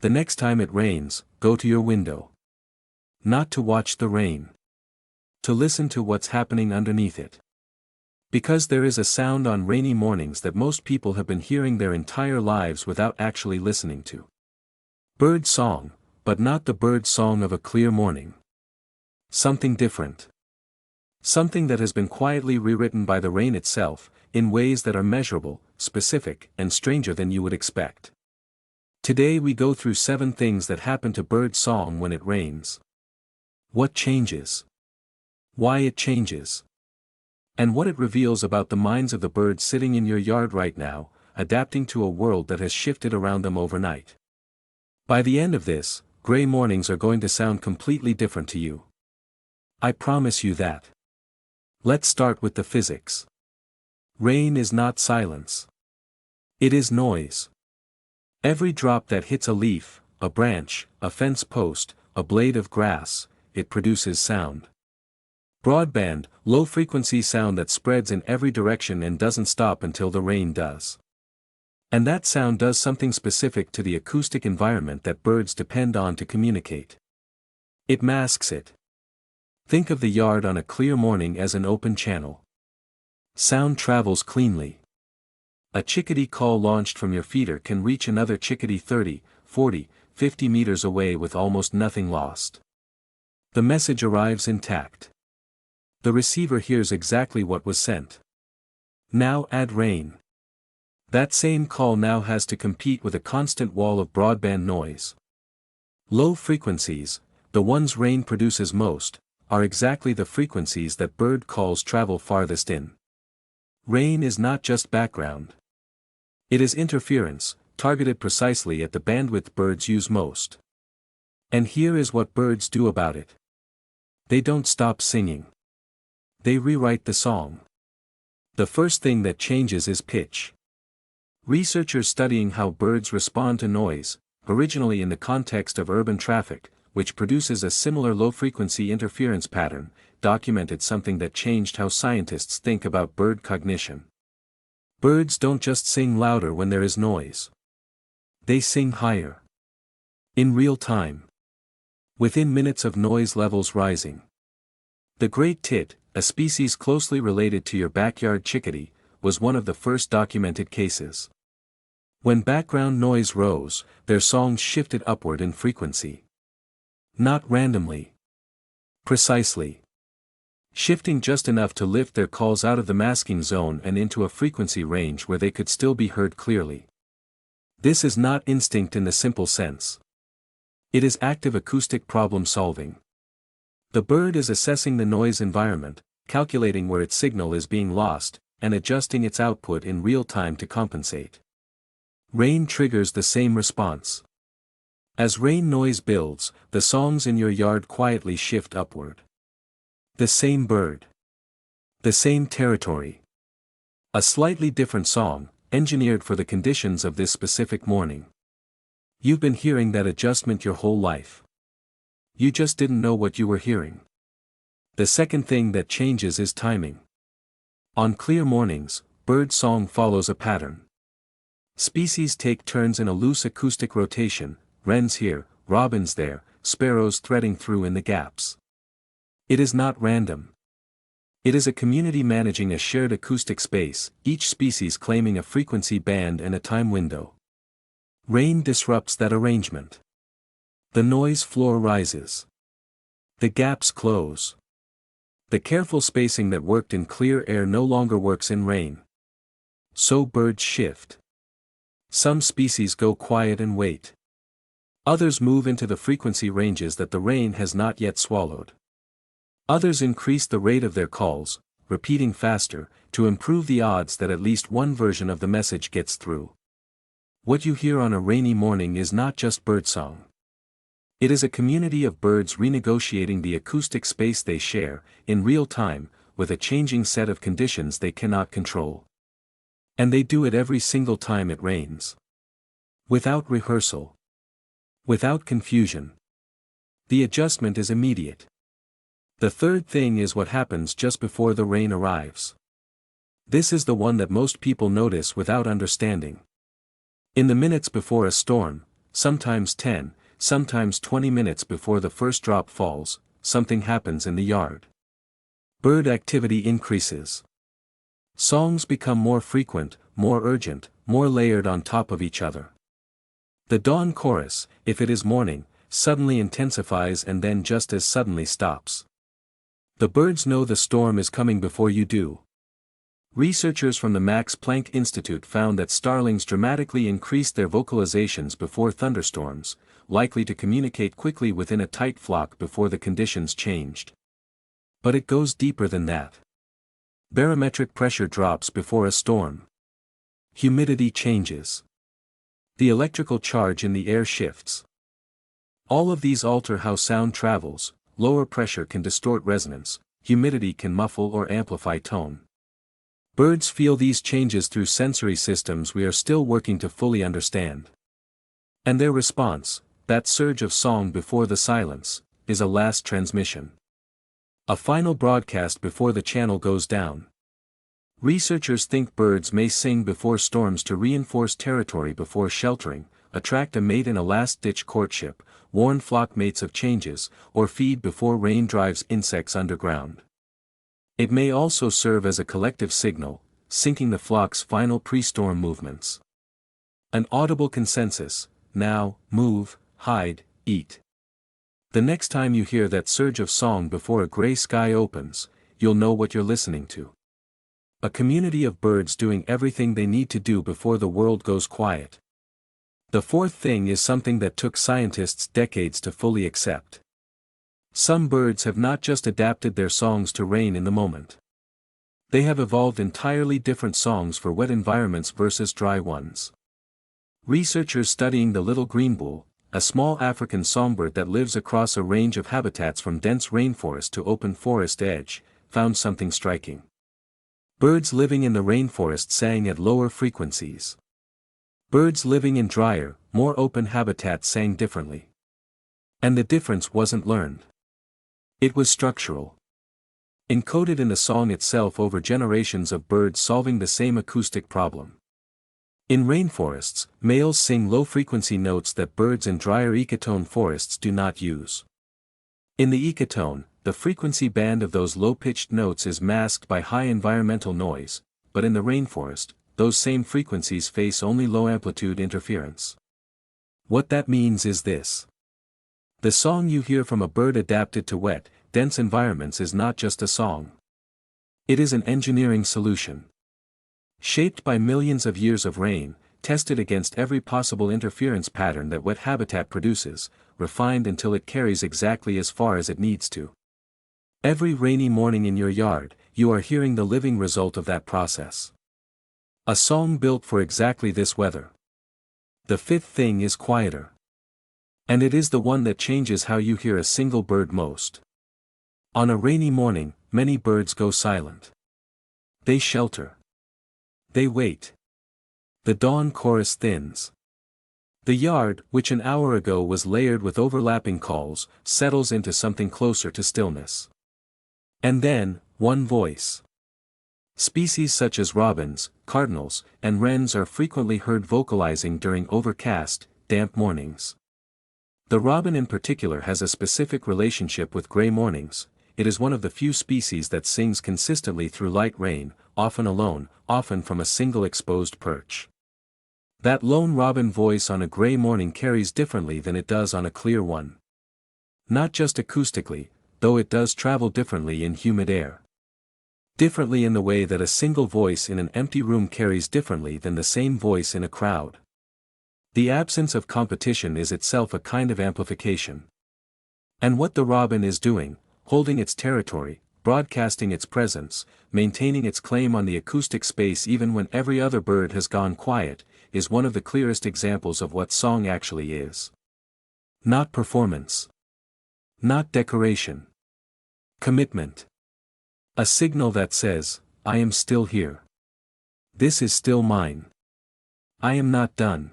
The next time it rains, go to your window. Not to watch the rain. To listen to what's happening underneath it. Because there is a sound on rainy mornings that most people have been hearing their entire lives without actually listening to. Bird song, but not the bird song of a clear morning. Something different. Something that has been quietly rewritten by the rain itself, in ways that are measurable, specific, and stranger than you would expect. Today we go through 7 things that happen to bird song when it rains. What changes? Why it changes? And what it reveals about the minds of the birds sitting in your yard right now, adapting to a world that has shifted around them overnight. By the end of this, gray mornings are going to sound completely different to you. I promise you that. Let's start with the physics. Rain is not silence. It is noise. Every drop that hits a leaf, a branch, a fence post, a blade of grass, it produces sound. Broadband, low-frequency sound that spreads in every direction and doesn't stop until the rain does. And that sound does something specific to the acoustic environment that birds depend on to communicate. It masks it. Think of the yard on a clear morning as an open channel. Sound travels cleanly. A chickadee call launched from your feeder can reach another chickadee 30, 40, 50 meters away with almost nothing lost. The message arrives intact. The receiver hears exactly what was sent. Now add rain. That same call now has to compete with a constant wall of broadband noise. Low frequencies, the ones rain produces most, are exactly the frequencies that bird calls travel farthest in. Rain is not just background. It is interference, targeted precisely at the bandwidth birds use most. And here is what birds do about it. They don't stop singing. They rewrite the song. The first thing that changes is pitch. Researchers studying how birds respond to noise, originally in the context of urban traffic, which produces a similar low-frequency interference pattern, documented something that changed how scientists think about bird cognition. Birds don't just sing louder when there is noise. They sing higher. In real time. Within minutes of noise levels rising. The great tit, a species closely related to your backyard chickadee, was one of the first documented cases. When background noise rose, their songs shifted upward in frequency. Not randomly. Precisely. Shifting just enough to lift their calls out of the masking zone and into a frequency range where they could still be heard clearly. This is not instinct in the simple sense. It is active acoustic problem solving. The bird is assessing the noise environment, calculating where its signal is being lost, and adjusting its output in real time to compensate. Rain triggers the same response. As rain noise builds, the songs in your yard quietly shift upward. The same bird. The same territory. A slightly different song, engineered for the conditions of this specific morning. You've been hearing that adjustment your whole life. You just didn't know what you were hearing. The second thing that changes is timing. On clear mornings, bird song follows a pattern. Species take turns in a loose acoustic rotation, wrens here, robins there, sparrows threading through in the gaps. It is not random. It is a community managing a shared acoustic space, each species claiming a frequency band and a time window. Rain disrupts that arrangement. The noise floor rises. The gaps close. The careful spacing that worked in clear air no longer works in rain. So birds shift. Some species go quiet and wait. Others move into the frequency ranges that the rain has not yet swallowed. Others increase the rate of their calls, repeating faster, to improve the odds that at least one version of the message gets through. What you hear on a rainy morning is not just birdsong. It is a community of birds renegotiating the acoustic space they share, in real time, with a changing set of conditions they cannot control. And they do it every single time it rains. Without rehearsal. Without confusion. The adjustment is immediate. The third thing is what happens just before the rain arrives. This is the one that most people notice without understanding. In the minutes before a storm, sometimes 10, sometimes 20 minutes before the first drop falls, something happens in the yard. Bird activity increases. Songs become more frequent, more urgent, more layered on top of each other. The dawn chorus, if it is morning, suddenly intensifies and then just as suddenly stops. The birds know the storm is coming before you do. Researchers from the Max Planck Institute found that starlings dramatically increased their vocalizations before thunderstorms, likely to communicate quickly within a tight flock before the conditions changed. But it goes deeper than that. Barometric pressure drops before a storm. Humidity changes. The electrical charge in the air shifts. All of these alter how sound travels. Lower pressure can distort resonance, humidity can muffle or amplify tone. Birds feel these changes through sensory systems we are still working to fully understand. And their response, that surge of song before the silence, is a last transmission. A final broadcast before the channel goes down. Researchers think birds may sing before storms to reinforce territory before sheltering, attract a mate in a last-ditch courtship, warn flock mates of changes, or feed before rain drives insects underground. It may also serve as a collective signal, syncing the flock's final pre-storm movements. An audible consensus: now, move, hide, eat. The next time you hear that surge of song before a gray sky opens, you'll know what you're listening to. A community of birds doing everything they need to do before the world goes quiet. The fourth thing is something that took scientists decades to fully accept. Some birds have not just adapted their songs to rain in the moment. They have evolved entirely different songs for wet environments versus dry ones. Researchers studying the little greenbull, a small African songbird that lives across a range of habitats from dense rainforest to open forest edge, found something striking. Birds living in the rainforest sang at lower frequencies. Birds living in drier, more open habitats sang differently. And the difference wasn't learned. It was structural. Encoded in the song itself over generations of birds solving the same acoustic problem. In rainforests, males sing low-frequency notes that birds in drier ecotone forests do not use. In the ecotone, the frequency band of those low-pitched notes is masked by high environmental noise, but in the rainforest, those same frequencies face only low-amplitude interference. What that means is this. The song you hear from a bird adapted to wet, dense environments is not just a song. It is an engineering solution. Shaped by millions of years of rain, tested against every possible interference pattern that wet habitat produces, refined until it carries exactly as far as it needs to. Every rainy morning in your yard, you are hearing the living result of that process. A song built for exactly this weather. The fifth thing is quieter. And it is the one that changes how you hear a single bird most. On a rainy morning, many birds go silent. They shelter. They wait. The dawn chorus thins. The yard, which an hour ago was layered with overlapping calls, settles into something closer to stillness. And then, one voice. Species such as robins, cardinals, and wrens are frequently heard vocalizing during overcast, damp mornings. The robin in particular has a specific relationship with gray mornings. It is one of the few species that sings consistently through light rain, often alone, often from a single exposed perch. That lone robin voice on a gray morning carries differently than it does on a clear one. Not just acoustically, though it does travel differently in humid air. Differently in the way that a single voice in an empty room carries differently than the same voice in a crowd. The absence of competition is itself a kind of amplification. And what the robin is doing, holding its territory, broadcasting its presence, maintaining its claim on the acoustic space even when every other bird has gone quiet, is one of the clearest examples of what song actually is. Not performance. Not decoration. Commitment. A signal that says, I am still here. This is still mine. I am not done.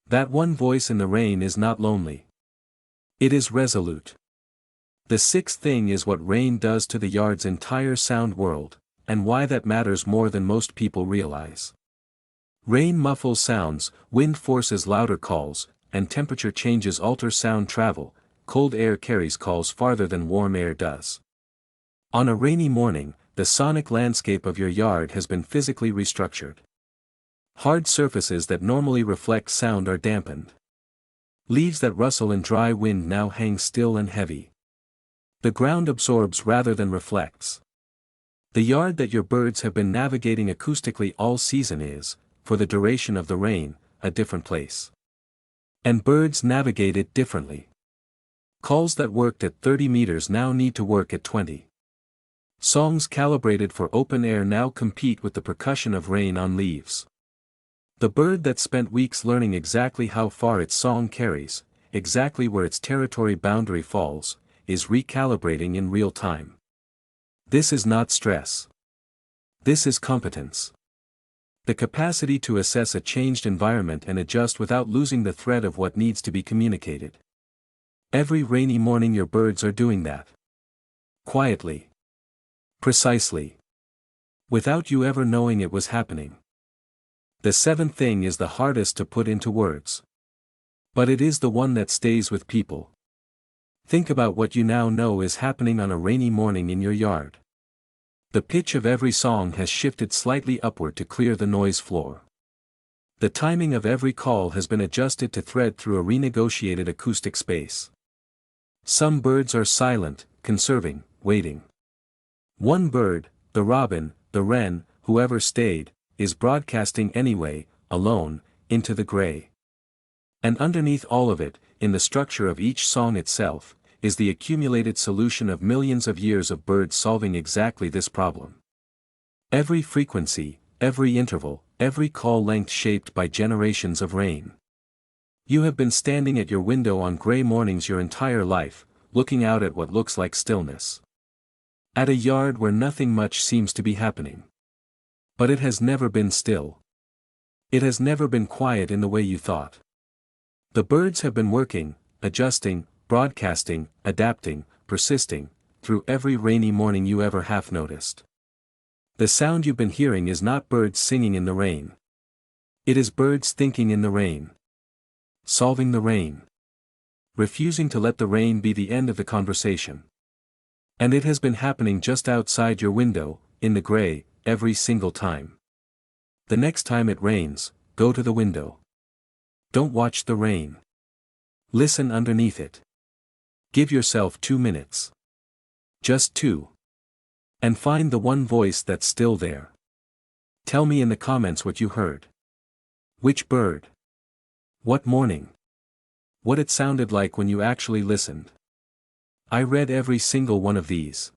That one voice in the rain is not lonely. It is resolute. The sixth thing is what rain does to the yard's entire sound world, and why that matters more than most people realize. Rain muffles sounds, wind forces louder calls, and temperature changes alter sound travel. Cold air carries calls farther than warm air does. On a rainy morning, the sonic landscape of your yard has been physically restructured. Hard surfaces that normally reflect sound are dampened. Leaves that rustle in dry wind now hang still and heavy. The ground absorbs rather than reflects. The yard that your birds have been navigating acoustically all season is, for the duration of the rain, a different place. And birds navigate it differently. Calls that worked at 30 meters now need to work at 20. Songs calibrated for open air now compete with the percussion of rain on leaves. The bird that spent weeks learning exactly how far its song carries, exactly where its territory boundary falls, is recalibrating in real time. This is not stress. This is competence. The capacity to assess a changed environment and adjust without losing the thread of what needs to be communicated. Every rainy morning your birds are doing that. Quietly. Precisely. Without you ever knowing it was happening. The seventh thing is the hardest to put into words. But it is the one that stays with people. Think about what you now know is happening on a rainy morning in your yard. The pitch of every song has shifted slightly upward to clear the noise floor. The timing of every call has been adjusted to thread through a renegotiated acoustic space. Some birds are silent, conserving, waiting. One bird, the robin, the wren, whoever stayed, is broadcasting anyway, alone, into the gray. And underneath all of it, in the structure of each song itself, is the accumulated solution of millions of years of birds solving exactly this problem. Every frequency, every interval, every call length shaped by generations of rain. You have been standing at your window on gray mornings your entire life, looking out at what looks like stillness. At a yard where nothing much seems to be happening. But it has never been still. It has never been quiet in the way you thought. The birds have been working, adjusting, broadcasting, adapting, persisting, through every rainy morning you ever have noticed. The sound you've been hearing is not birds singing in the rain. It is birds thinking in the rain. Solving the rain. Refusing to let the rain be the end of the conversation. And it has been happening just outside your window, in the gray, every single time. The next time it rains, go to the window. Don't watch the rain. Listen underneath it. Give yourself 2 minutes. Just 2. And find the one voice that's still there. Tell me in the comments what you heard. Which bird? What morning? What it sounded like when you actually listened. I read every single one of these.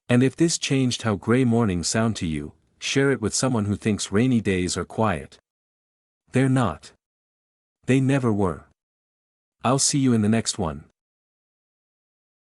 And if this changed how gray mornings sound to you, share it with someone who thinks rainy days are quiet. They're not. They never were. I'll see you in the next one.